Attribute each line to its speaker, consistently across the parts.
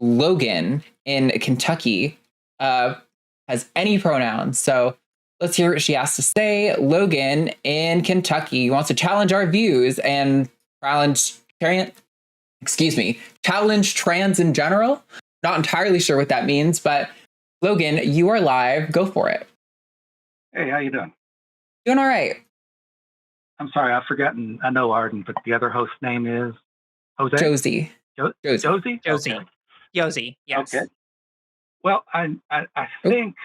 Speaker 1: Logan in Kentucky has any pronouns. So let's hear what she has to say. Logan in Kentucky wants to challenge our views and challenge trans in general. Not entirely sure what that means, but Logan, you are live. Go for it.
Speaker 2: Hey, how you doing?
Speaker 1: Doing all right.
Speaker 2: I'm sorry, I've forgotten. I know Arden, but the other host name is Jose?
Speaker 1: Josie.
Speaker 2: Josie?
Speaker 3: Josie.
Speaker 2: Okay.
Speaker 3: Josie, yes.
Speaker 2: Okay. Well, I think,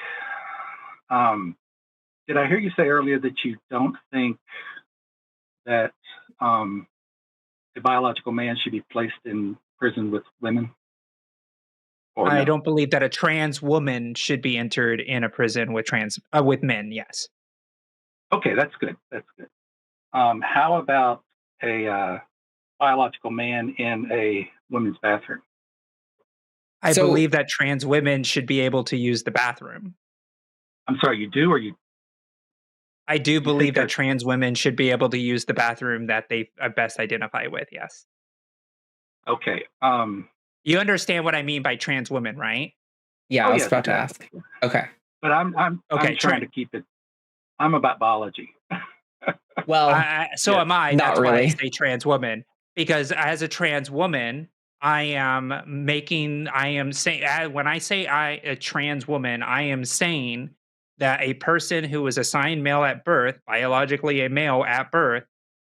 Speaker 2: did I hear you say earlier that you don't think that a biological man should be placed in prison with women?
Speaker 3: I don't believe that a trans woman should be entered in a prison with men, yes.
Speaker 2: Okay, that's good. That's good. How about a biological man in a women's bathroom?
Speaker 3: I believe that trans women should be able to use the bathroom.
Speaker 2: I'm sorry, you do, or you?
Speaker 3: I do believe that trans women should be able to use the bathroom that they best identify with, yes.
Speaker 2: Okay.
Speaker 3: You understand what I mean by trans women, right?
Speaker 1: Yeah, I was about to ask. Okay.
Speaker 2: But I'm trying to keep it. I'm about biology.
Speaker 1: Well,
Speaker 3: am I.
Speaker 1: Not
Speaker 3: That's
Speaker 1: really.
Speaker 3: why I say trans woman, because as a trans woman, when I say a trans woman, I am saying that a person who was assigned male at birth, biologically a male at birth,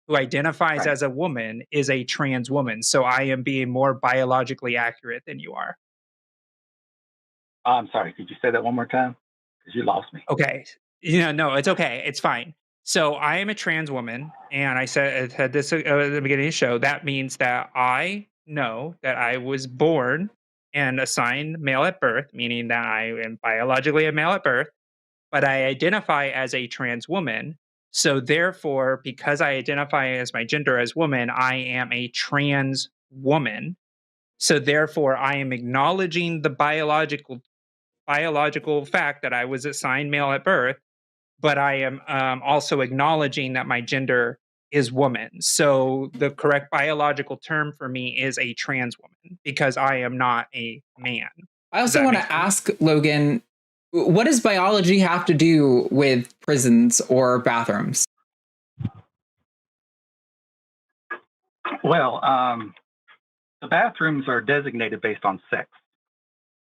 Speaker 3: who identifies as a woman is a trans woman. So I am being more biologically accurate than you are.
Speaker 2: I'm sorry. Could you say that one more time? Because you lost me.
Speaker 3: Okay. No, it's okay. It's fine. So I am a trans woman, and I said this at the beginning of the show. That means that I know that I was born and assigned male at birth, meaning that I am biologically a male at birth, but I identify as a trans woman. So therefore, because I identify as my gender as woman, I am a trans woman. So therefore, I am acknowledging the biological fact that I was assigned male at birth, but I am also acknowledging that my gender is woman. So the correct biological term for me is a trans woman because I am not a man.
Speaker 1: I also want to ask Logan, what does biology have to do with prisons or bathrooms?
Speaker 2: Well, the bathrooms are designated based on sex.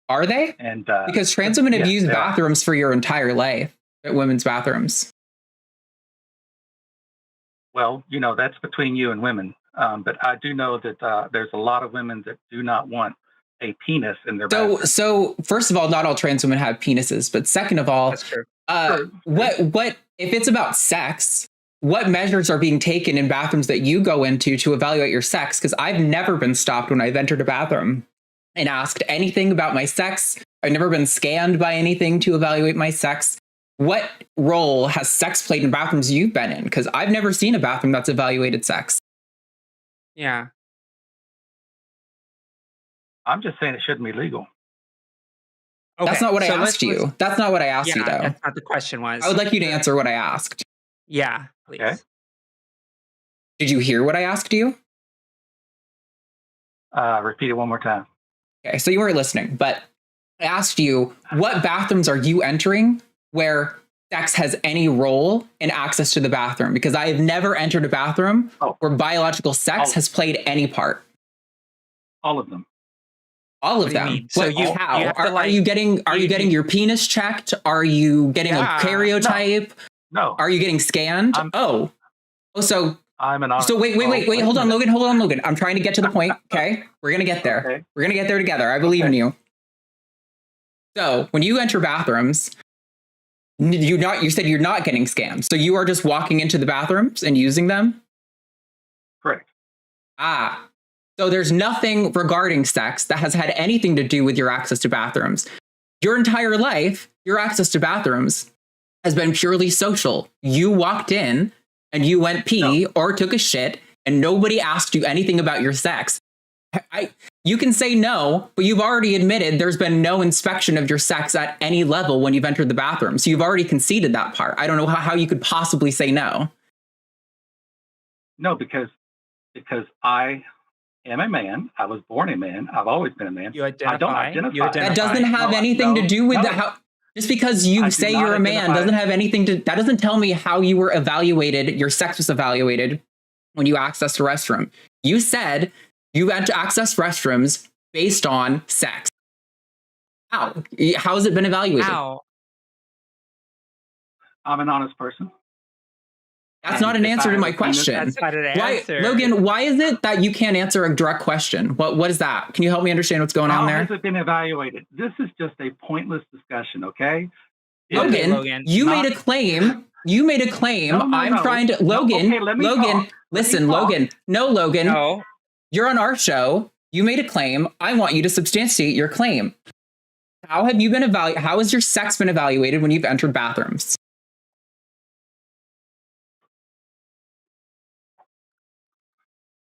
Speaker 1: Are they?
Speaker 2: And
Speaker 1: because trans women have used bathrooms for your entire life at women's bathrooms.
Speaker 2: Well, that's between you and women. But I do know that there's a lot of women that do not want a penis in their bathroom.
Speaker 1: So first of all, not all trans women have penises. But second of all,
Speaker 3: that's true.
Speaker 1: What if it's about sex? What measures are being taken in bathrooms that you go into to evaluate your sex? Because I've never been stopped when I've entered a bathroom and asked anything about my sex. I've never been scanned by anything to evaluate my sex. What role has sex played in bathrooms you've been in? Because I've never seen a bathroom that's evaluated sex.
Speaker 3: Yeah.
Speaker 2: I'm just saying it shouldn't be legal.
Speaker 1: Okay, that's not what I asked you. That's not what I asked you, though.
Speaker 3: That's not the question was.
Speaker 1: I would like you to answer what I asked.
Speaker 3: Yeah, please. Okay.
Speaker 1: Did you hear what I asked you?
Speaker 2: Repeat it one more time.
Speaker 1: Okay, so you weren't listening, but I asked you, what bathrooms are you entering where sex has any role in access to the bathroom? Because I have never entered a bathroom where biological sex has played any part.
Speaker 2: All of them.
Speaker 1: All of them. So how are you getting your penis checked? Are you getting a karyotype?
Speaker 2: No.
Speaker 1: Are you getting scanned? So
Speaker 2: I'm an
Speaker 1: wait, hold on, Logan. I'm trying to get to the point. Okay, we're gonna get there. Okay. We're gonna get there together. I believe in you. So when you enter bathrooms, you said you're not getting scanned. So you are just walking into the bathrooms and using them?
Speaker 2: Correct.
Speaker 1: So there's nothing regarding sex that has had anything to do with your access to bathrooms. Your entire life, your access to bathrooms has been purely social. You walked in and you went pee or took a shit and nobody asked you anything about your sex. You can say no, but you've already admitted there's been no inspection of your sex at any level when you've entered the bathroom. So you've already conceded that part. I don't know how you could possibly say no.
Speaker 2: No, because I am a man. I was born a man. I've always been a man.
Speaker 3: You
Speaker 2: I don't
Speaker 3: identify.
Speaker 2: identify.
Speaker 3: You identify.
Speaker 1: That doesn't have anything to do with how. Just because
Speaker 2: I
Speaker 1: you
Speaker 2: do
Speaker 1: say
Speaker 2: not
Speaker 1: you're a man
Speaker 2: identify.
Speaker 1: doesn't have anything to. That doesn't tell me how you were evaluated. Your sex was evaluated when you accessed a restroom. You said you had to access restrooms based on sex. How? How has it been evaluated?
Speaker 3: How?
Speaker 2: I'm an honest person.
Speaker 1: That's
Speaker 2: And
Speaker 1: not an
Speaker 2: if
Speaker 1: answer
Speaker 2: I
Speaker 1: to my
Speaker 2: have a penis-
Speaker 1: question.
Speaker 3: That's not an
Speaker 1: Why,
Speaker 3: answer.
Speaker 1: Logan, why is it that you can't answer a direct question? What is that? Can you help me understand what's going on
Speaker 2: How
Speaker 1: there?
Speaker 2: has it been evaluated? This is just a pointless discussion, okay? It is
Speaker 1: Logan,
Speaker 3: Logan,
Speaker 1: you
Speaker 2: not-
Speaker 1: made a claim. You made a claim.
Speaker 2: No,
Speaker 1: I'm
Speaker 2: no.
Speaker 1: trying to.
Speaker 2: No,
Speaker 1: Logan,
Speaker 2: okay, let me
Speaker 1: Logan,
Speaker 2: talk.
Speaker 1: listen,
Speaker 2: talk.
Speaker 1: Logan. No, Logan.
Speaker 3: No.
Speaker 1: You're on our show. You made a claim. I want you to substantiate your claim. How have you been evaluated? How has your sex been evaluated when you've entered bathrooms?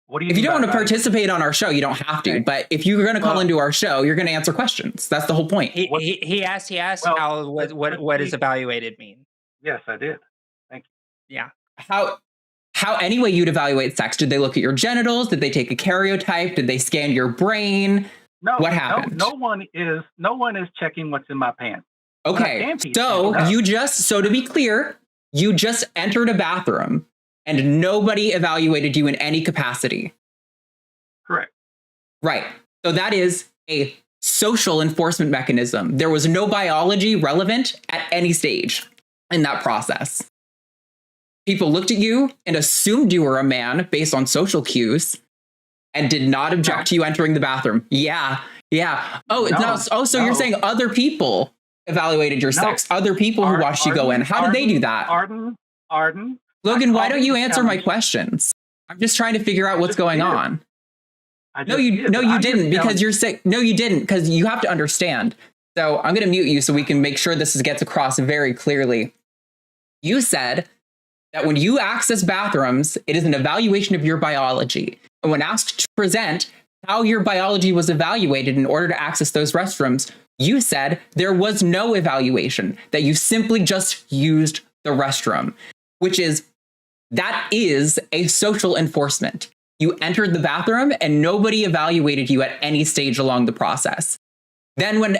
Speaker 2: What do you
Speaker 1: If you
Speaker 2: mean
Speaker 1: don't
Speaker 2: by
Speaker 1: want to
Speaker 2: evaluated?
Speaker 1: participate on our show, you don't have to.
Speaker 2: Okay.
Speaker 1: But if you're going to call
Speaker 2: Well-
Speaker 1: into our show, you're going to answer questions. That's the whole point.
Speaker 3: He asked
Speaker 2: Well,
Speaker 3: how
Speaker 2: let's
Speaker 3: what does
Speaker 2: see.
Speaker 3: evaluated mean?
Speaker 2: Yes, I did.
Speaker 3: Yeah.
Speaker 1: How anyway you'd evaluate sex? Did they look at your genitals? Did they take a karyotype? Did they scan your brain?
Speaker 2: No.
Speaker 1: What happened?
Speaker 2: No one is checking what's in my pants.
Speaker 1: Okay,
Speaker 2: Stampede
Speaker 1: so
Speaker 2: sample.
Speaker 1: so to be clear, you just entered a bathroom and nobody evaluated you in any capacity.
Speaker 2: Correct.
Speaker 1: Right. So that is a social enforcement mechanism. There was no biology relevant at any stage in that process. People looked at you and assumed you were a man based on social cues and did not object to you entering the bathroom. Yeah. Oh, it's
Speaker 2: No,
Speaker 1: not. Oh, so
Speaker 2: no.
Speaker 1: you're saying other people evaluated your
Speaker 2: No.
Speaker 1: sex? Other people who watched you go in. How did they do that?
Speaker 2: Arden.
Speaker 1: Logan, why don't you
Speaker 2: already
Speaker 1: answer my
Speaker 2: challenged-
Speaker 1: questions? I'm just trying to figure out what's
Speaker 2: just
Speaker 1: going
Speaker 2: did.
Speaker 1: on.
Speaker 2: I
Speaker 1: No,
Speaker 2: just
Speaker 1: you
Speaker 2: did, but I just
Speaker 1: didn't because
Speaker 2: challenged-
Speaker 1: you're sick. No, you didn't because you have to understand. So I'm going to mute you so we can make sure this gets across very clearly. You said that when you access bathrooms, it is an evaluation of your biology. And when asked to present how your biology was evaluated in order to access those restrooms, you said there was no evaluation, that you simply just used the restroom, that is a social enforcement. You entered the bathroom and nobody evaluated you at any stage along the process. Then when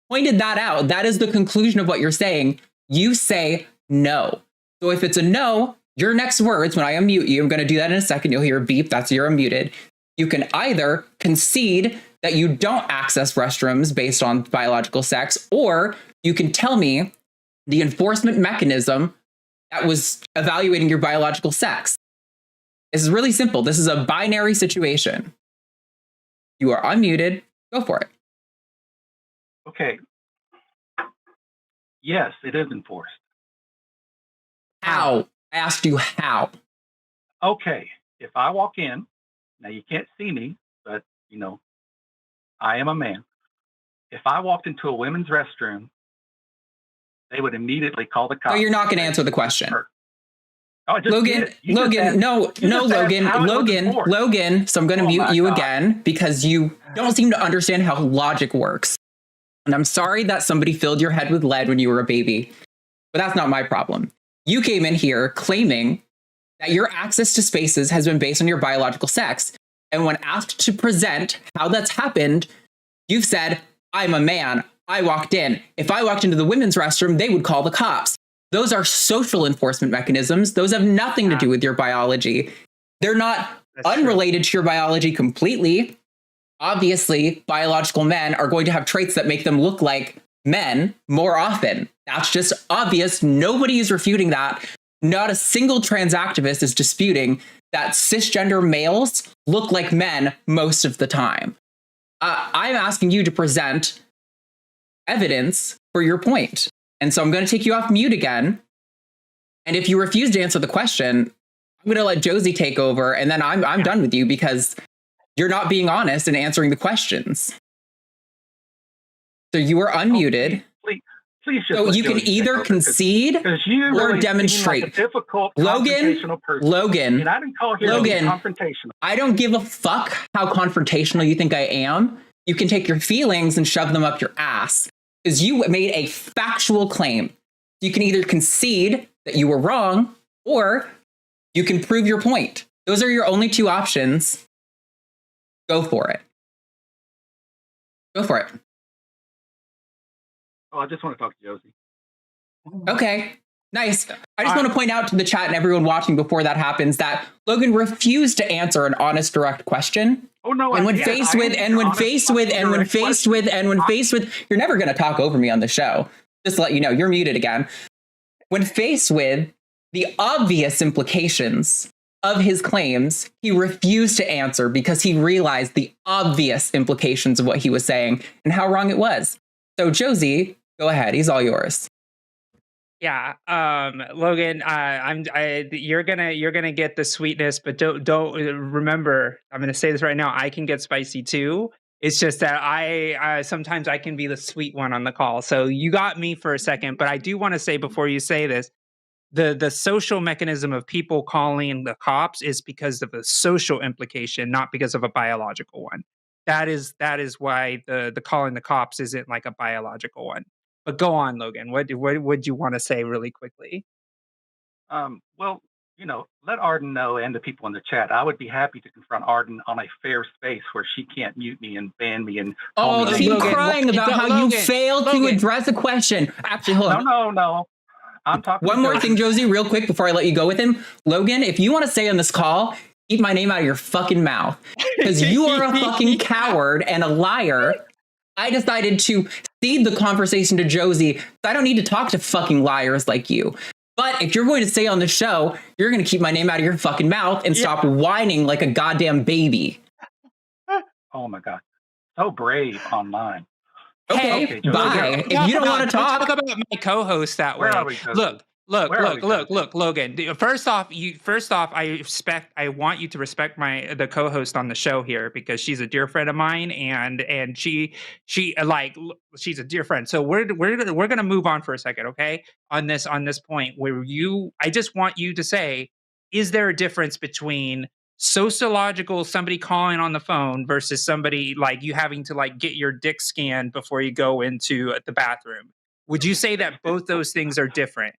Speaker 1: pointed that out, that is the conclusion of what you're saying. You say no. So if it's a no, your next words, when I unmute you, I'm going to do that in a second, you'll hear a beep, that's you're unmuted. You can either concede that you don't access restrooms based on biological sex, or you can tell me the enforcement mechanism that was evaluating your biological sex. This is really simple. This is a binary situation. You are unmuted. Go for it.
Speaker 2: Okay. Yes, it is enforced.
Speaker 1: How? I asked you how.
Speaker 2: Okay. If I walk in, now you can't see me, but I am a man. If I walked into a women's restroom, they would immediately call the cops.
Speaker 1: So you're not going to answer the question.
Speaker 2: Oh, I just
Speaker 1: Logan,
Speaker 2: did. You just
Speaker 1: Logan,
Speaker 2: asked-
Speaker 1: no,
Speaker 2: you just asked
Speaker 1: Logan,
Speaker 2: how it was
Speaker 1: Logan,
Speaker 2: enforced.
Speaker 1: Logan. So I'm going to
Speaker 2: Oh
Speaker 1: mute
Speaker 2: my
Speaker 1: you
Speaker 2: God.
Speaker 1: again because you don't seem to understand how logic works. And I'm sorry that somebody filled your head with lead when you were a baby, but that's not my problem. You came in here claiming that your access to spaces has been based on your biological sex. And when asked to present how that's happened, you've said, I'm a man. I walked in. If I walked into the women's restroom, they would call the cops. Those are social enforcement mechanisms. Those have nothing to do with your biology. They're not
Speaker 3: That's true.
Speaker 1: unrelated to your biology completely. Obviously, biological men are going to have traits that make them look like men more often. That's just obvious. Nobody is refuting that. Not a single trans activist is disputing that cisgender males look like men most of the time. I'm asking you to present evidence for your point. And so I'm going to take you off mute again. And if you refuse to answer the question, I'm going to let Josie take over. And then I'm done with you because you're not being honest and answering the questions. So you are unmuted.
Speaker 2: Please just
Speaker 1: So
Speaker 2: let
Speaker 1: you can
Speaker 2: Josie
Speaker 1: either
Speaker 2: take over,
Speaker 1: concede
Speaker 2: because you
Speaker 1: or
Speaker 2: really seem
Speaker 1: demonstrate.
Speaker 2: like a difficult,
Speaker 1: Logan,
Speaker 2: confrontational person.
Speaker 1: Logan,
Speaker 2: And I didn't call here to be
Speaker 1: Logan.
Speaker 2: confrontational.
Speaker 1: I don't give a fuck how confrontational you think I am. You can take your feelings and shove them up your ass because you made a factual claim. You can either concede that you were wrong or you can prove your point. Those are your only two options. Go for it. Go for it.
Speaker 2: Oh, I just want to talk to Josie.
Speaker 1: Okay, nice. I just want to point out to the chat and everyone watching before that happens that Logan refused to answer an honest, direct question.
Speaker 2: Oh no!
Speaker 1: And when faced with, you're never going to talk over me on the show. Just to let you know, you're muted again. When faced with the obvious implications of his claims, he refused to answer because he realized the obvious implications of what he was saying and how wrong it was. So Josie, go ahead. He's all yours.
Speaker 3: Yeah, Logan, you're gonna get the sweetness, but don't remember. I'm gonna say this right now. I can get spicy too. It's just that I sometimes I can be the sweet one on the call. So you got me for a second, but I do want to say before you say this, the social mechanism of people calling the cops is because of a social implication, not because of a biological one. That is why the calling the cops isn't like a biological one. But go on, Logan. What would you want to say really quickly?
Speaker 2: Well, let Arden know and the people in the chat. I would be happy to confront Arden on a fair space where she can't mute me and ban me and call me.
Speaker 1: Keep
Speaker 2: Logan,
Speaker 1: crying about how you failed to address a question. Actually, hold on.
Speaker 2: No. I'm talking.
Speaker 1: One more thing, Josie, real quick before I let you go with him. Logan, if you want to say on this call, keep my name out of your fucking mouth. Because you are a fucking coward and a liar. I decided to cede the conversation to Josie. I don't need to talk to fucking liars like you. But if you're going to say on the show, you're going to keep my name out of your fucking mouth and stop whining like a goddamn baby.
Speaker 2: Oh my God. So brave online.
Speaker 1: Okay, bye. If you don't want to talk
Speaker 3: about my co-host that way. Look, Logan. First off, I want you to respect the co-host on the show here because she's a dear friend of mine, and she's a dear friend. So we're gonna move on for a second, okay? On this point where I just want you to say, is there a difference between sociological somebody calling on the phone versus somebody like you having to like get your dick scanned before you go into the bathroom? Would you say that both those things are different?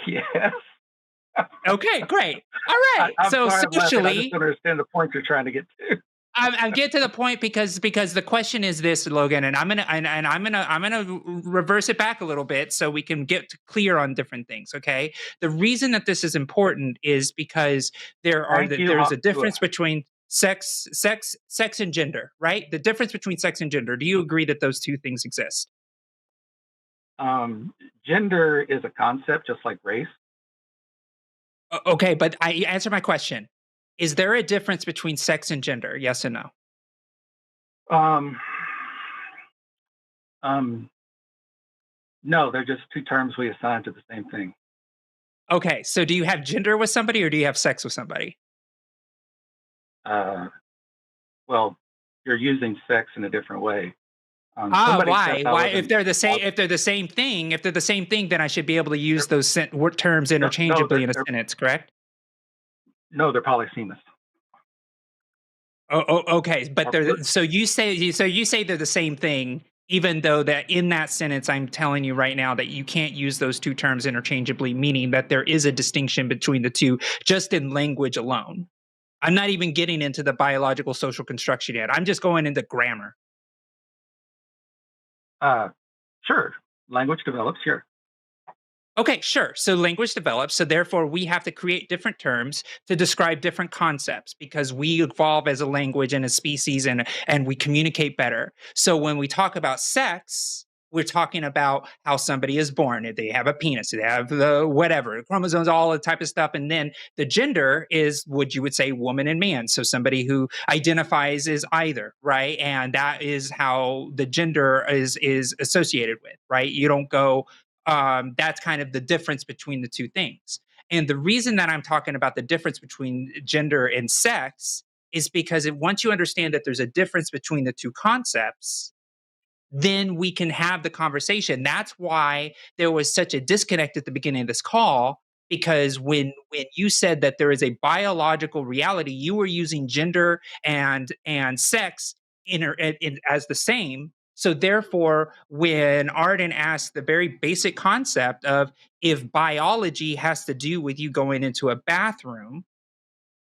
Speaker 2: Yes.
Speaker 3: Okay, great. All right.
Speaker 2: I'm
Speaker 3: so
Speaker 2: sorry,
Speaker 3: socially,
Speaker 2: I just don't understand the point you're trying to get to.
Speaker 3: I'm getting to the point because the question is this, Logan, and I'm gonna reverse it back a little bit so we can get clear on different things. Okay, the reason that this is important is because there's a difference between sex and gender, right? The difference between sex and gender. Do you agree that those two things exist?
Speaker 2: Gender is a concept, just like race.
Speaker 3: Okay, but I answer my question. Is there a difference between sex and gender? Yes and no?
Speaker 2: No, they're just two terms we assign to the same thing.
Speaker 3: Okay, so do you have gender with somebody or do you have sex with somebody?
Speaker 2: Well, you're using sex in a different way.
Speaker 3: Why? Why? If they're the same thing, then I should be able to use those terms interchangeably in a sentence, correct?
Speaker 2: No, they're polysemous.
Speaker 3: Oh, okay. But so you say they're the same thing, even though that in that sentence, I'm telling you right now that you can't use those two terms interchangeably, meaning that there is a distinction between the two just in language alone. I'm not even getting into the biological social construction yet. I'm just going into grammar.
Speaker 2: Sure. Language develops here.
Speaker 3: Okay, sure. So language develops. So therefore, we have to create different terms to describe different concepts because we evolve as a language and a species and we communicate better. So when we talk about sex, we're talking about how somebody is born. If they have a penis, they have the whatever, chromosomes, all the type of stuff. And then the gender is what you would say woman and man. So somebody who identifies as either, right? And that is how the gender is associated with, right? You don't go, that's kind of the difference between the two things. And the reason that I'm talking about the difference between gender and sex is because once you understand that there's a difference between the two concepts, then we can have the conversation. That's why there was such a disconnect at the beginning of this call, because when you said that there is a biological reality, you were using gender and sex as the same. So therefore, when Arden asked the very basic concept of if biology has to do with you going into a bathroom,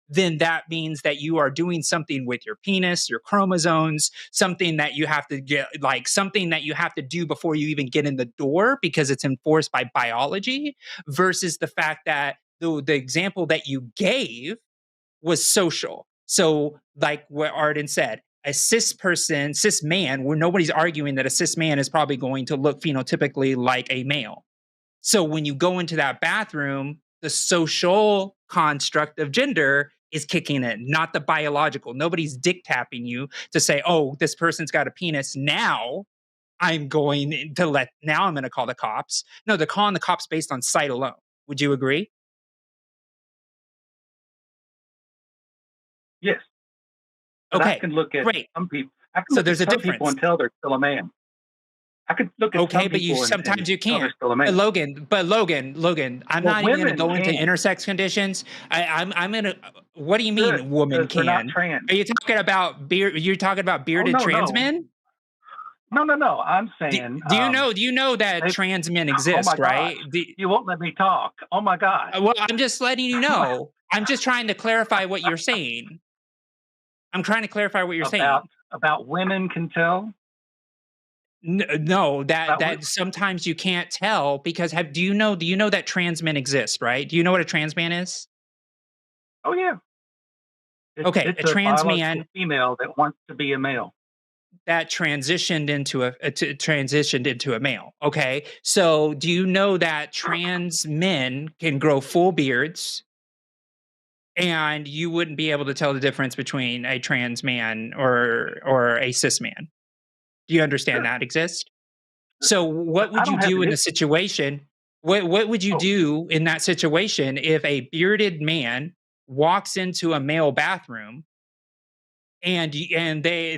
Speaker 3: then that means that you are doing something with your penis, your chromosomes, something that you have to get, like something that you have to do before you even get in the door because it's enforced by biology, versus the fact that the example that you gave was social. So, like what Arden said, a cis person, cis man, where nobody's arguing that a cis man is probably going to look phenotypically like a male. So when you go into that bathroom, the social construct of gender is kicking in, not the biological. Nobody's dick tapping you to say, oh, this person's got a penis. Now I'm going to call the cops. No, they're calling the cops based on sight alone. Would you agree?
Speaker 2: Yes. But
Speaker 3: Okay,
Speaker 2: I can look at
Speaker 3: great.
Speaker 2: some people. I can
Speaker 3: So
Speaker 2: look
Speaker 3: there's
Speaker 2: at
Speaker 3: a
Speaker 2: some people
Speaker 3: difference.
Speaker 2: and tell they're still a man. I could look at
Speaker 3: Okay,
Speaker 2: some
Speaker 3: but you
Speaker 2: people
Speaker 3: sometimes you
Speaker 2: tell they're
Speaker 3: can't.
Speaker 2: still a man.
Speaker 3: Logan, I'm
Speaker 2: Well,
Speaker 3: not even going to
Speaker 2: women
Speaker 3: go into
Speaker 2: can.
Speaker 3: intersex conditions. I'm going to. What do you
Speaker 2: Good,
Speaker 3: mean, woman
Speaker 2: because they're not
Speaker 3: can?
Speaker 2: trans.
Speaker 3: Are you talking about You're talking about
Speaker 2: Oh,
Speaker 3: bearded
Speaker 2: no,
Speaker 3: trans
Speaker 2: no.
Speaker 3: men?
Speaker 2: No. I'm
Speaker 3: Do,
Speaker 2: saying,
Speaker 3: do you know? Do you know that
Speaker 2: they,
Speaker 3: trans men
Speaker 2: oh my
Speaker 3: exist,
Speaker 2: gosh,
Speaker 3: right?
Speaker 2: you won't let me talk. Oh my gosh.
Speaker 3: Well, I'm just letting you know. I'm just trying to clarify what you're saying. I'm trying to clarify what you're saying.
Speaker 2: about women can tell.
Speaker 3: No,
Speaker 2: About
Speaker 3: that sometimes you can't tell because do you know that trans men exist, right? Do you know what a trans man is?
Speaker 2: Oh yeah,
Speaker 3: Okay,
Speaker 2: it's
Speaker 3: a
Speaker 2: a
Speaker 3: trans
Speaker 2: biological
Speaker 3: man
Speaker 2: female that wants to be a male.
Speaker 3: that transitioned into a male. Okay, so do you know that trans men can grow full beards, and you wouldn't be able to tell the difference between a trans man or a cis man? Do you understand
Speaker 2: Sure,
Speaker 3: that exists? So what
Speaker 2: I
Speaker 3: would you
Speaker 2: don't have
Speaker 3: do
Speaker 2: an
Speaker 3: in
Speaker 2: issue.
Speaker 3: the situation? What would you
Speaker 2: Oh,
Speaker 3: do in that situation if a bearded man walks into a male bathroom and they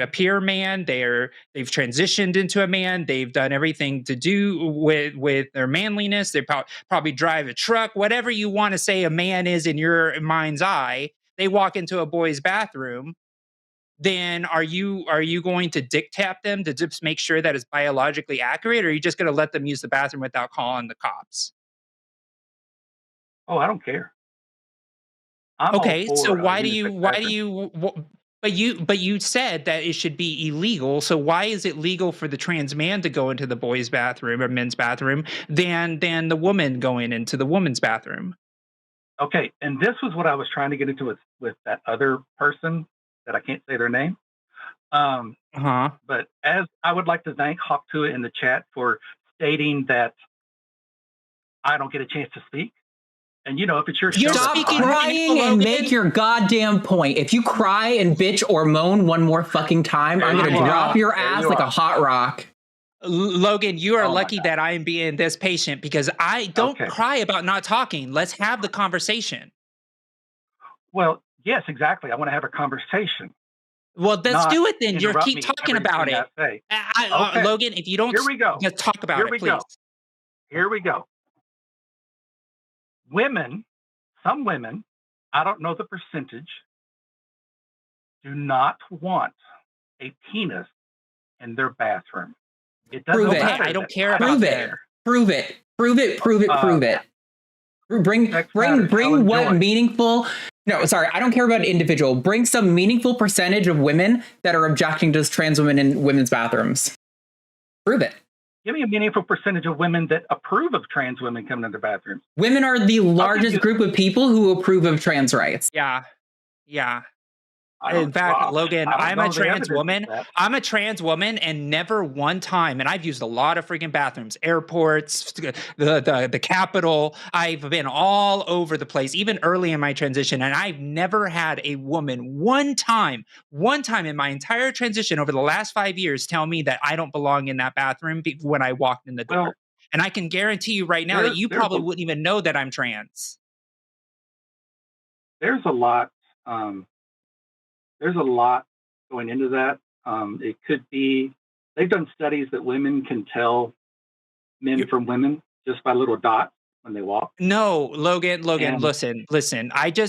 Speaker 3: appear man, they've transitioned into a man, they've done everything to do with their manliness, they probably drive a truck, whatever you want to say a man is in your mind's eye, they walk into a boy's bathroom, then are you going to dick tap them to just make sure that it's biologically accurate, or are you just going to let them use the bathroom without calling the cops?
Speaker 2: I don't care. I'm all
Speaker 3: Okay, so
Speaker 2: for unisex
Speaker 3: why do
Speaker 2: bathrooms.
Speaker 3: you but you said that it should be illegal. So why is it legal for the trans man to go into the boys' bathroom or men's bathroom than the woman going into the woman's bathroom?
Speaker 2: Okay, and this was what I was trying to get into with that other person that I can't say their name.
Speaker 3: Uh-huh.
Speaker 2: But as I would like to thank Hawk Tua in the chat for stating that I don't get a chance to speak. And if it's your
Speaker 3: You're
Speaker 2: show, that's
Speaker 1: Stop
Speaker 3: speaking
Speaker 2: fine.
Speaker 3: right
Speaker 1: crying
Speaker 3: now,
Speaker 1: and
Speaker 3: Logan.
Speaker 1: make your goddamn point. If you cry and bitch or moan one more fucking time, I'm going to drop your ass like a hot rock.
Speaker 3: Logan, you are
Speaker 2: Oh my
Speaker 3: lucky
Speaker 2: God.
Speaker 3: that I am being this patient because I don't
Speaker 2: Okay.
Speaker 3: cry about not talking. Let's have the conversation.
Speaker 2: Well, yes, exactly. I want to have a conversation,
Speaker 3: Well, let's
Speaker 2: not
Speaker 3: do it then. You
Speaker 2: interrupt
Speaker 3: keep
Speaker 2: me
Speaker 3: talking about
Speaker 2: everything
Speaker 3: it.
Speaker 2: I say. Okay,
Speaker 3: Logan, if you don't,
Speaker 2: here we go.
Speaker 3: just talk about
Speaker 2: Here
Speaker 3: it,
Speaker 2: we
Speaker 3: please.
Speaker 2: go. Here we go. Women, some women, I don't know the percentage, do not want a penis in their bathroom. It doesn't
Speaker 1: Prove it.
Speaker 2: matter.
Speaker 3: I don't
Speaker 2: that
Speaker 3: care
Speaker 2: I
Speaker 3: about
Speaker 1: Prove
Speaker 3: that.
Speaker 1: it. Prove it. Prove it. Prove it. Prove it. Bring
Speaker 2: sex matters. I'll
Speaker 1: what
Speaker 2: enjoy.
Speaker 1: meaningful. No, sorry, I don't care about individual. Bring some meaningful percentage of women that are objecting to trans women in women's bathrooms. Prove it.
Speaker 2: Give me a meaningful percentage of women that approve of trans women coming into bathrooms.
Speaker 1: Women are the largest group of people who approve of trans rights.
Speaker 3: Yeah. In fact, Logan, I'm a trans woman. I'm a trans woman, and never one time, and I've used a lot of freaking bathrooms, airports, the Capitol. I've been all over the place, even early in my transition, and I've never had a woman one time in my entire transition over the last 5 years tell me that I don't belong in that bathroom when I walked in the door.
Speaker 2: Well,
Speaker 3: and I can guarantee you right now that you probably wouldn't even know that I'm trans.
Speaker 2: There's a lot. There's a lot going into that. It could be, they've done studies that women can tell men from women just by little dots when they walk.
Speaker 3: No, Logan, listen.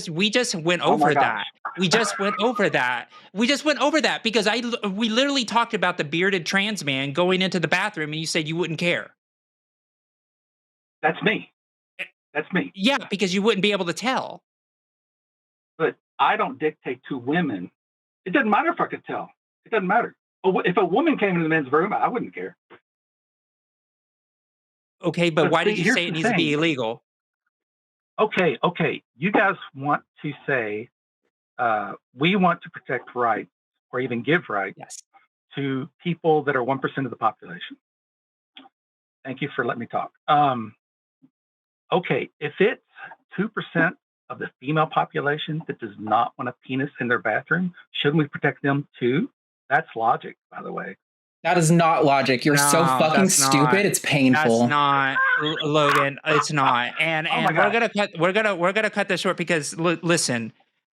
Speaker 3: We just went over that. We just went over that because we literally talked about the bearded trans man going into the bathroom, and you said you wouldn't care.
Speaker 2: That's me. That's me.
Speaker 3: Yeah, because you wouldn't be able to tell.
Speaker 2: but I don't dictate to women. It doesn't matter if I could tell. It doesn't matter. If a woman came into the men's room, I wouldn't care.
Speaker 3: Okay, but why did you
Speaker 2: here's
Speaker 3: say it
Speaker 2: the
Speaker 3: needs to be
Speaker 2: thing.
Speaker 3: illegal?
Speaker 2: Okay. You guys want to say we want to protect rights or even give rights
Speaker 3: Yes.
Speaker 2: to people that are 1% of the population. Thank you for letting me talk. Okay, if it's 2% of the female population that does not want a penis in their bathroom, shouldn't we protect them too? That's logic, by the way.
Speaker 1: That is not logic. You're so
Speaker 3: No,
Speaker 1: fucking
Speaker 3: that's
Speaker 1: stupid.
Speaker 3: not.
Speaker 1: It's
Speaker 3: That's
Speaker 1: painful.
Speaker 3: not, Logan. It's not. And
Speaker 2: Oh my
Speaker 3: we're gonna cut this short because listen,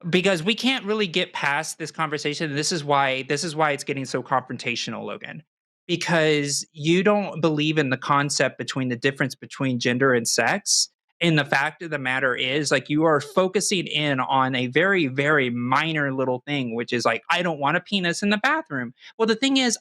Speaker 3: because we can't really get past this conversation. This is why it's getting so confrontational, Logan. Because you don't believe in the concept between the difference between gender and sex. And the fact of the matter is, like, you are focusing in on a very, very minor little thing, which is like, I don't want a penis in the bathroom. Well, the thing is,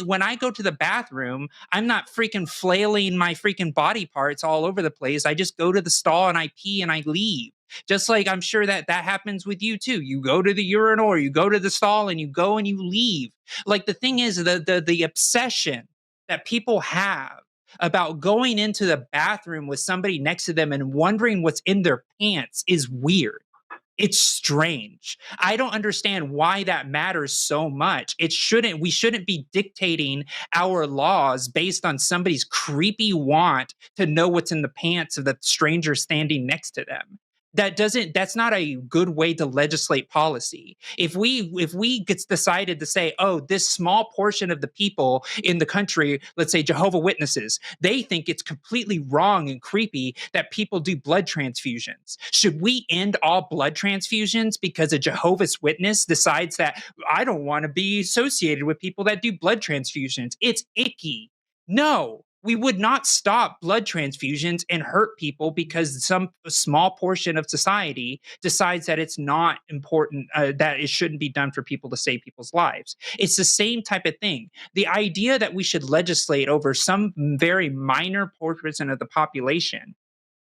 Speaker 3: when I go to the bathroom, I'm not freaking flailing my freaking body parts all over the place. I just go to the stall and I pee and I leave. Just like I'm sure that happens with you too. You go to the urinal or you go to the stall and you go and you leave. Like, the thing is, the obsession that people have about going into the bathroom with somebody next to them and wondering what's in their pants is weird. It's strange. I don't understand why that matters so much. We shouldn't be dictating our laws based on somebody's creepy want to know what's in the pants of the stranger standing next to them. That's not a good way to legislate policy. If we gets decided to say, oh, this small portion of the people in the country, let's say Jehovah Witnesses, they think it's completely wrong and creepy that people do blood transfusions. Should we end all blood transfusions because a Jehovah's Witness decides that I don't want to be associated with people that do blood transfusions? It's icky. No, we would not stop blood transfusions and hurt people because some small portion of society decides that it's not important, that it shouldn't be done for people to save people's lives. It's the same type of thing. The idea that we should legislate over some very minor portion of the population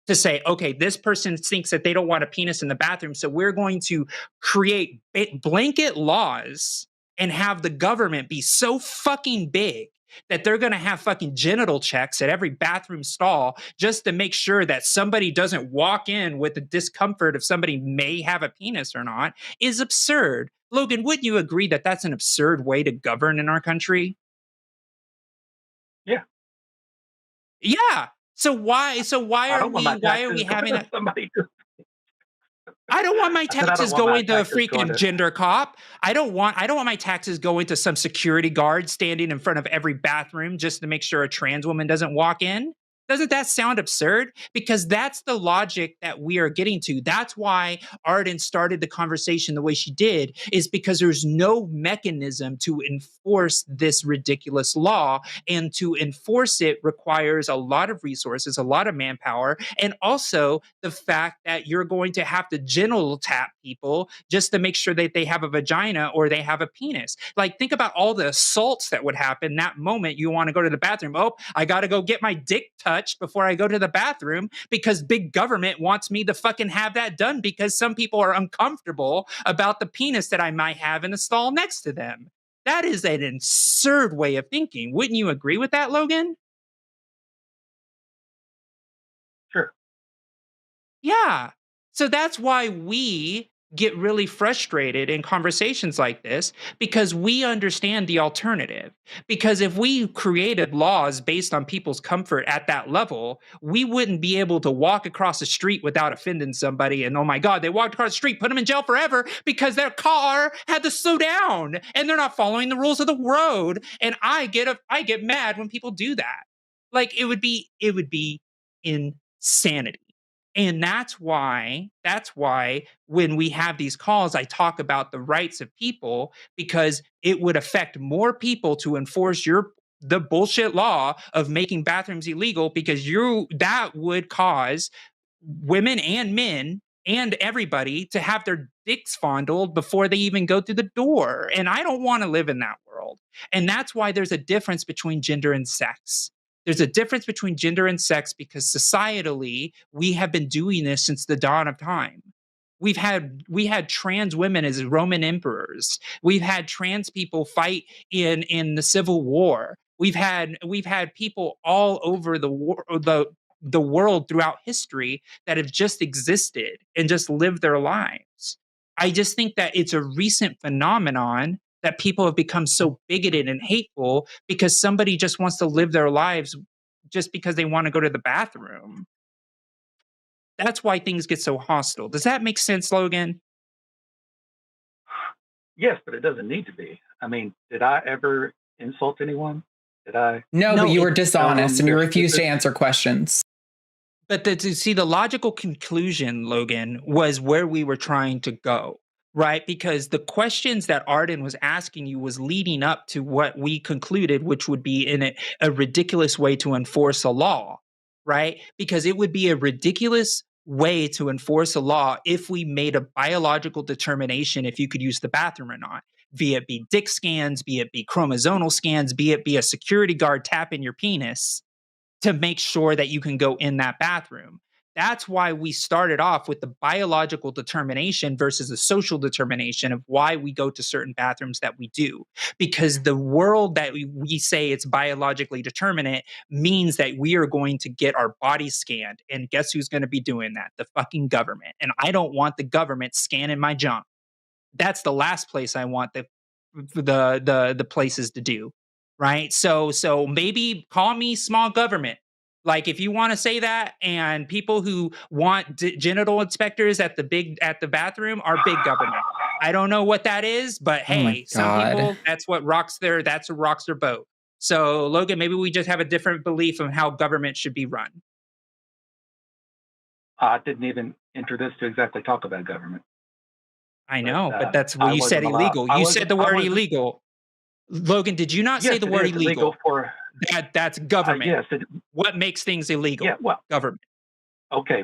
Speaker 3: to say, okay, this person thinks that they don't want a penis in the bathroom, so we're going to create blanket laws and have the government be so fucking big that they're going to have fucking genital checks at every bathroom stall just to make sure that somebody doesn't walk in with the discomfort of somebody may have a penis or not is absurd. Logan, wouldn't you agree that that's an absurd way to govern in our country?
Speaker 2: Yeah.
Speaker 3: Yeah. So why
Speaker 2: I
Speaker 3: are
Speaker 2: don't want my
Speaker 3: why are we
Speaker 2: taxes
Speaker 3: having
Speaker 2: going
Speaker 3: that?
Speaker 2: to somebody.
Speaker 3: I don't want my
Speaker 2: I said I don't
Speaker 3: taxes
Speaker 2: want my
Speaker 3: going to a
Speaker 2: taxes going
Speaker 3: freaking
Speaker 2: to.
Speaker 3: gender cop. I don't want my taxes going to some security guard standing in front of every bathroom just to make sure a trans woman doesn't walk in. Doesn't that sound absurd? Because that's the logic that we are getting to. That's why Arden started the conversation the way she did, is because there's no mechanism to enforce this ridiculous law. And to enforce it requires a lot of resources, a lot of manpower, and also the fact that you're going to have to genital tap people just to make sure that they have a vagina or they have a penis. Like, think about all the assaults that would happen that moment you want to go to the bathroom. Oh, I got to go get my dick touched before I go to the bathroom because big government wants me to fucking have that done because some people are uncomfortable about the penis that I might have in the stall next to them. That is an absurd way of thinking. Wouldn't you agree with that, Logan?
Speaker 2: Sure.
Speaker 3: Yeah. So that's why we get really frustrated in conversations like this, because we understand the alternative. Because if we created laws based on people's comfort at that level, we wouldn't be able to walk across the street without offending somebody. And oh my God, they walked across the street, put them in jail forever because their car had to slow down and they're not following the rules of the road. And I get mad when people do that. Like, it would be insanity. And that's why when we have these calls, I talk about the rights of people, because it would affect more people to enforce the bullshit law of making bathrooms illegal, because that would cause women and men and everybody to have their dicks fondled before they even go through the door. And I don't want to live in that world. And that's why there's a difference between gender and sex. There's a difference between gender and sex because societally, we have been doing this since the dawn of time. We had trans women as Roman emperors. We've had trans people fight in the Civil War. We've had people all over the world throughout history that have just existed and just lived their lives. I just think that it's a recent phenomenon that people have become so bigoted and hateful because somebody just wants to live their lives just because they want to go to the bathroom. That's why things get so hostile. Does that make sense, Logan?
Speaker 2: Yes, but it doesn't need to be. I mean, did I ever insult anyone? Did I?
Speaker 1: No, but you were dishonest and you
Speaker 2: you're
Speaker 1: refused to
Speaker 2: stupid.
Speaker 1: answer questions.
Speaker 3: But to see the logical conclusion, Logan, was where we were trying to go, right? Because the questions that Arden was asking you was leading up to what we concluded, which would be in a ridiculous way to enforce a law, right? Because it would be a ridiculous way to enforce a law if we made a biological determination if you could use the bathroom or not, be it be dick scans, be it be chromosomal scans, be it be a security guard tapping your penis to make sure that you can go in that bathroom. That's why we started off with the biological determination versus the social determination of why we go to certain bathrooms that we do. Because the world that we say it's biologically determinate means that we are going to get our bodies scanned. And guess who's going to be doing that? The fucking government. And I don't want the government scanning my junk. That's the last place I want the places to do. Right. So maybe call me small government. Like if you want to say that, and people who want genital inspectors at the bathroom are big government. I don't know what that is, but hey, some people, that's what rocks their boat. So Logan, maybe we just have a different belief on how government should be run.
Speaker 2: I didn't even enter this to exactly talk about government.
Speaker 3: I know, but that's what you said illegal. You said the word illegal. Logan, did you not say the word illegal? That's government.
Speaker 2: Yes.
Speaker 3: What makes things illegal?
Speaker 2: Yeah, well,
Speaker 3: government.
Speaker 2: Okay,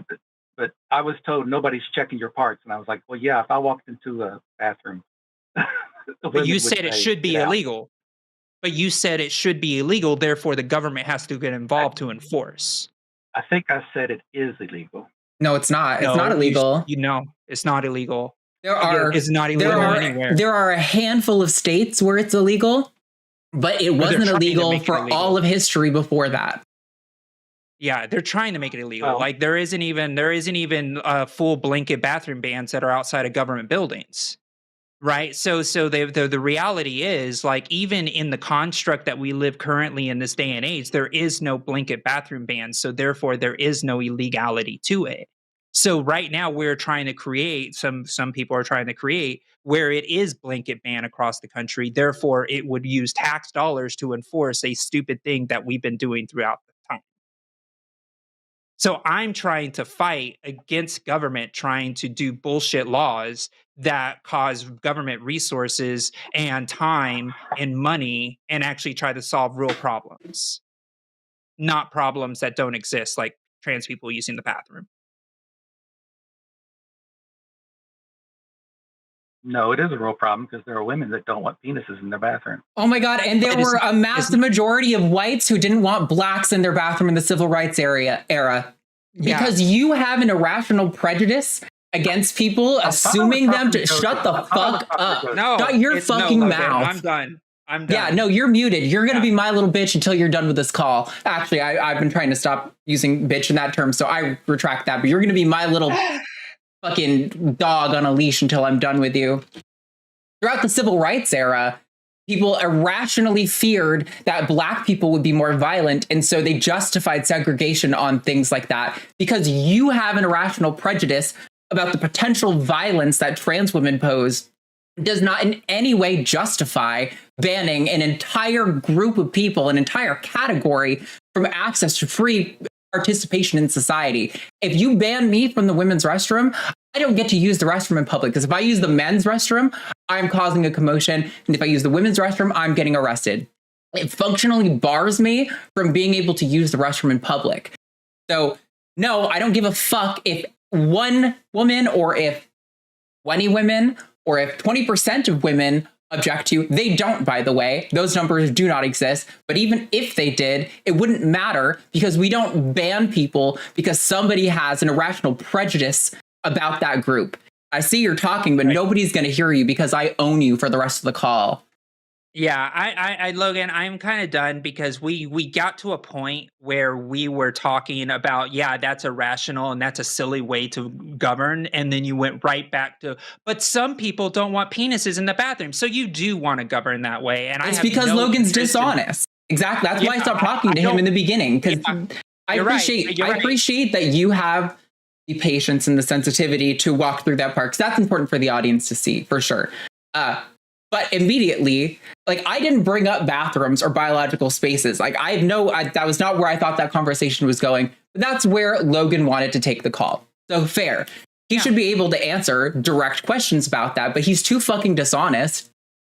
Speaker 2: but I was told nobody's checking your parts, and I was like, well, yeah, if I walked into a bathroom,
Speaker 3: but you said it should be illegal. But you said it should be illegal, therefore the government has to get involved to enforce.
Speaker 2: I think I said it is illegal.
Speaker 1: No, it's not. It's not illegal.
Speaker 3: You know, it's not illegal.
Speaker 1: It's not illegal anywhere. There are a handful of states where it's illegal, but it wasn't illegal for all of history before that.
Speaker 3: Yeah, they're trying to make it illegal. Oh. Like there isn't even full blanket bathroom bans that are outside of government buildings. Right. So the reality is, like, even in the construct that we live currently in this day and age, there is no blanket bathroom ban. So therefore, there is no illegality to it. So right now we're trying to create, some people are trying to create where it is blanket ban across the country. Therefore, it would use tax dollars to enforce a stupid thing that we've been doing throughout the time. So I'm trying to fight against government trying to do bullshit laws that cause government resources and time and money and actually try to solve real problems, not problems that don't exist, like trans people using the bathroom.
Speaker 2: No, it is a real problem because there are women that don't want penises in their bathroom.
Speaker 1: Oh my God. And there were a massive majority of whites who didn't want blacks in their bathroom in the civil rights era. Because you have an irrational prejudice against people, assuming them to shut the fuck up.
Speaker 3: No,
Speaker 1: shut your fucking mouth.
Speaker 3: I'm done.
Speaker 1: Yeah, no, you're muted. You're going to be my little bitch until you're done with this call. Actually, I've been trying to stop using bitch in that term, so I retract that. But you're going to be my little fucking dog on a leash until I'm done with you. Throughout the civil rights era, people irrationally feared that black people would be more violent, and so they justified segregation on things like that. Because you have an irrational prejudice about the potential violence that trans women pose, does not in any way justify banning an entire group of people, an entire category, from access to free participation in society. If you ban me from the women's restroom, I don't get to use the restroom in public, because if I use the men's restroom, I'm causing a commotion. And if I use the women's restroom, I'm getting arrested. It functionally bars me from being able to use the restroom in public. So no, I don't give a fuck if one woman or if 20 women or if 20% of women object to. They don't, by the way. Those numbers do not exist. But even if they did, it wouldn't matter, because we don't ban people because somebody has an irrational prejudice about that group. I see you're talking, but nobody's going to hear you because I own you for the rest of the call.
Speaker 3: Yeah, I Logan, I'm kind of done because we got to a point where we were talking about, yeah, that's irrational and that's a silly way to govern, and then you went right back to, but some people don't want penises in the bathroom, so you do want to govern that way, and
Speaker 1: It's
Speaker 3: I have
Speaker 1: because
Speaker 3: no
Speaker 1: Logan's
Speaker 3: interest in-
Speaker 1: dishonest. Exactly. That's why I
Speaker 3: Yeah,
Speaker 1: stopped talking to him
Speaker 3: don't-
Speaker 1: in the beginning, because
Speaker 3: Yeah,
Speaker 1: I
Speaker 3: you're right,
Speaker 1: appreciate
Speaker 3: you're
Speaker 1: I
Speaker 3: right.
Speaker 1: appreciate that you have the patience and the sensitivity to walk through that part, because that's important for the audience to see, for sure. But immediately, like, I didn't bring up bathrooms or biological spaces. Like, that was not where I thought that conversation was going. But that's where Logan wanted to take the call. So fair. He should be able to answer direct questions about that, but he's too fucking dishonest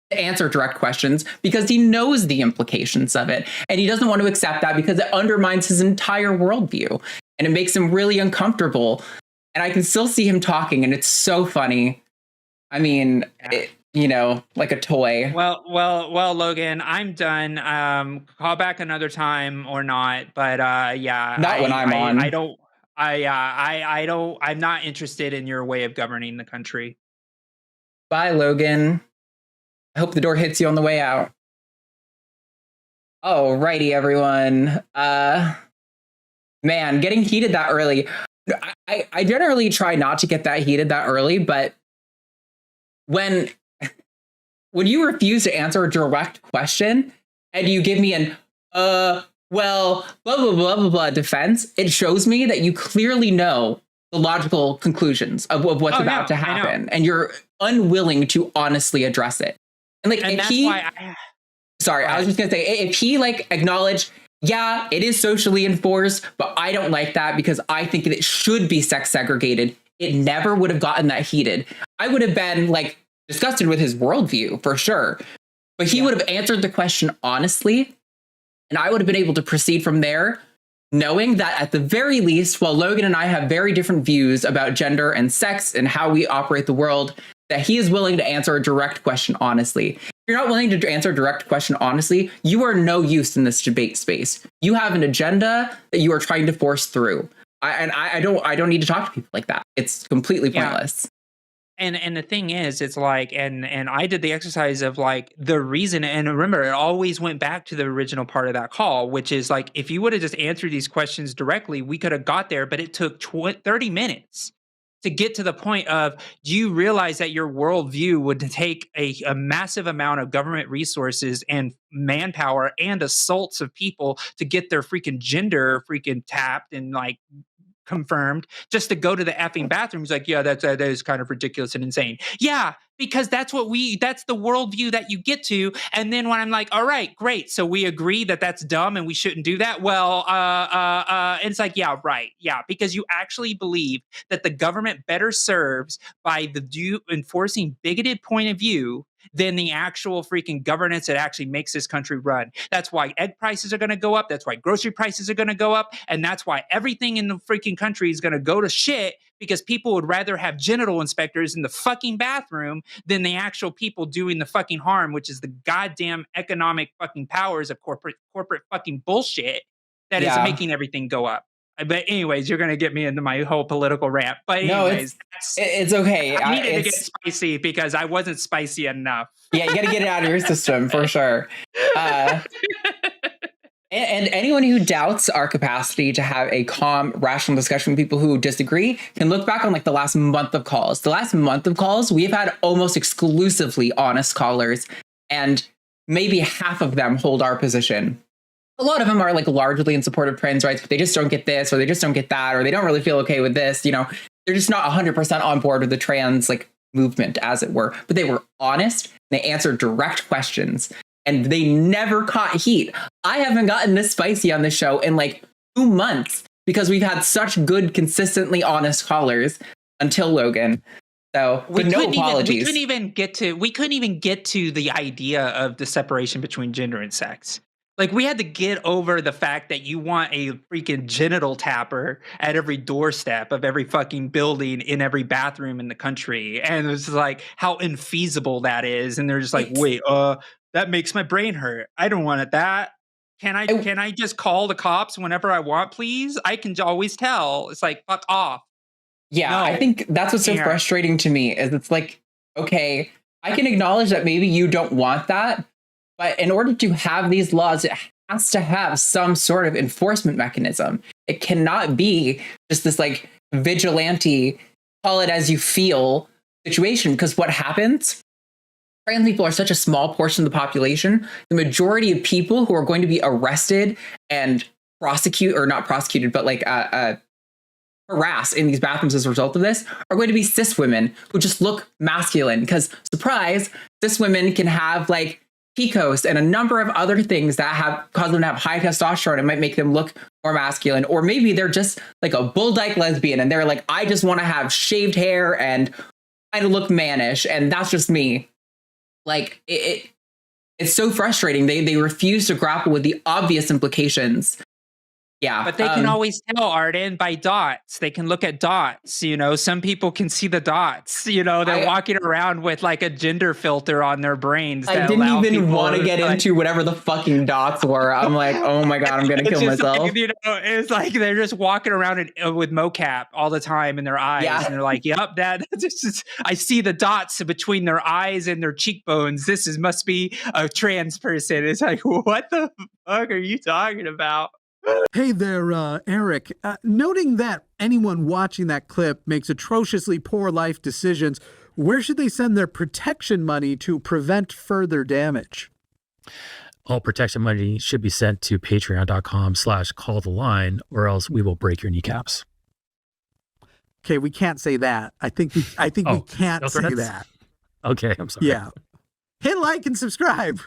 Speaker 1: to answer direct questions because he knows the implications of it. And he doesn't want to accept that because it undermines his entire worldview. And it makes him really uncomfortable. And I can still see him talking, and it's so funny. I mean, like a toy.
Speaker 3: Well, Logan, I'm done. Call back another time or not, but yeah.
Speaker 1: Not when I'm on.
Speaker 3: I'm not interested in your way of governing the country.
Speaker 1: Bye, Logan. I hope the door hits you on the way out. Alrighty, everyone. Man, getting heated that early. I generally try not to get that heated that early, but when you refuse to answer a direct question and you give me an well, blah blah blah blah blah defense, it shows me that you clearly know the logical conclusions of what's about to happen, and you're unwilling to honestly address it. And like,
Speaker 3: and
Speaker 1: I was just gonna say, if he like acknowledged, yeah, it is socially enforced, but I don't like that because I think it should be sex segregated, it never would have gotten that heated. I would have been like disgusted with his worldview for sure, but he would have answered the question honestly, and I would have been able to proceed from there, knowing that at the very least, while Logan and I have very different views about gender and sex and how we operate the world, that he is willing to answer a direct question honestly. If you're not willing to answer a direct question honestly, you are no use in this debate space. You have an agenda that you are trying to force through. I don't need to talk to people like that. It's completely pointless.
Speaker 3: And the thing is, it's like, and I did the exercise of like the reason, and remember, it always went back to the original part of that call, which is like, if you would have just answered these questions directly, we could have got there, but it took 30 minutes to get to the point of, do you realize that your worldview would take a massive amount of government resources and manpower and assaults of people to get their freaking gender freaking tapped and like confirmed just to go to the effing bathroom? He's like, yeah, that is kind of ridiculous and insane. Yeah, because that's the worldview that you get to. And then when I'm like, all right, great, so we agree that that's dumb and we shouldn't do that. Well, it's like, yeah, right, yeah, because you actually believe that the government better serves by enforcing bigoted point of view than the actual freaking governance that actually makes this country run. That's why egg prices are going to go up. That's why grocery prices are going to go up. And that's why everything in the freaking country is going to go to shit, because people would rather have genital inspectors in the fucking bathroom than the actual people doing the fucking harm, which is the goddamn economic fucking powers of corporate fucking bullshit that is making everything go up. But anyways, you're going to get me into my whole political rant. But anyways,
Speaker 1: it's okay.
Speaker 3: I needed to get spicy because I wasn't spicy enough.
Speaker 1: Yeah, you got to get it out of your system for sure. And anyone who doubts our capacity to have a calm, rational discussion with people who disagree can look back on like the last month of calls. The last month of calls, we've had almost exclusively honest callers, and maybe half of them hold our position. A lot of them are like largely in support of trans rights, but they just don't get this, or they just don't get that, or they don't really feel okay with this. You know, they're just not 100% on board with the trans like movement, as it were. But they were honest. They answered direct questions, and they never caught heat. I haven't gotten this spicy on the show in like 2 months because we've had such good, consistently honest callers until Logan. So, but no apologies.
Speaker 3: We couldn't even get to the idea of the separation between gender and sex. Like, we had to get over the fact that you want a freaking genital tapper at every doorstep of every fucking building in every bathroom in the country. And it's like how infeasible that is. And they're just like, wait, that makes my brain hurt. I don't want it that. Can I just call the cops whenever I want, please? I can always tell. It's like, fuck off.
Speaker 1: Yeah,
Speaker 3: No,
Speaker 1: I think that's what's so
Speaker 3: can't.
Speaker 1: frustrating to me is it's like, okay, I can acknowledge that maybe you don't want that, but in order to have these laws, it has to have some sort of enforcement mechanism. It cannot be just this like vigilante, call it as you feel situation. Because what happens? Trans people are such a small portion of the population. The majority of people who are going to be arrested and not prosecuted, but like harassed in these bathrooms as a result of this are going to be cis women who just look masculine because, surprise, cis women can have like PCOS and a number of other things that have caused them to have high testosterone and might make them look more masculine. Or maybe they're just like a bull dyke lesbian and they're like, I just want to have shaved hair and kind of look mannish, and that's just me. Like it's so frustrating. They refuse to grapple with the obvious implications. Yeah.
Speaker 3: But they can always tell, Arden, by dots. They can look at dots. You know, some people can see the dots. You know, they're walking around with like a gender filter on their brains.
Speaker 1: I didn't even want to get into whatever the fucking dots were. I'm like, oh my God, I'm going to kill myself.
Speaker 3: Like, you know, it's like they're just walking around with mocap all the time in their eyes. Yeah. And they're like, yep, I see the dots between their eyes and their cheekbones. Must be a trans person. It's like, what the fuck are you talking about?
Speaker 4: Hey there, Eric. Noting that anyone watching that clip makes atrociously poor life decisions, where should they send their protection money to prevent further damage?
Speaker 5: All protection money should be sent to patreon.com/calltheline, or else we will break your kneecaps.
Speaker 4: Okay, we can't say that. I think we can't say that.
Speaker 5: Okay, I'm sorry.
Speaker 4: Yeah. Hit like and subscribe.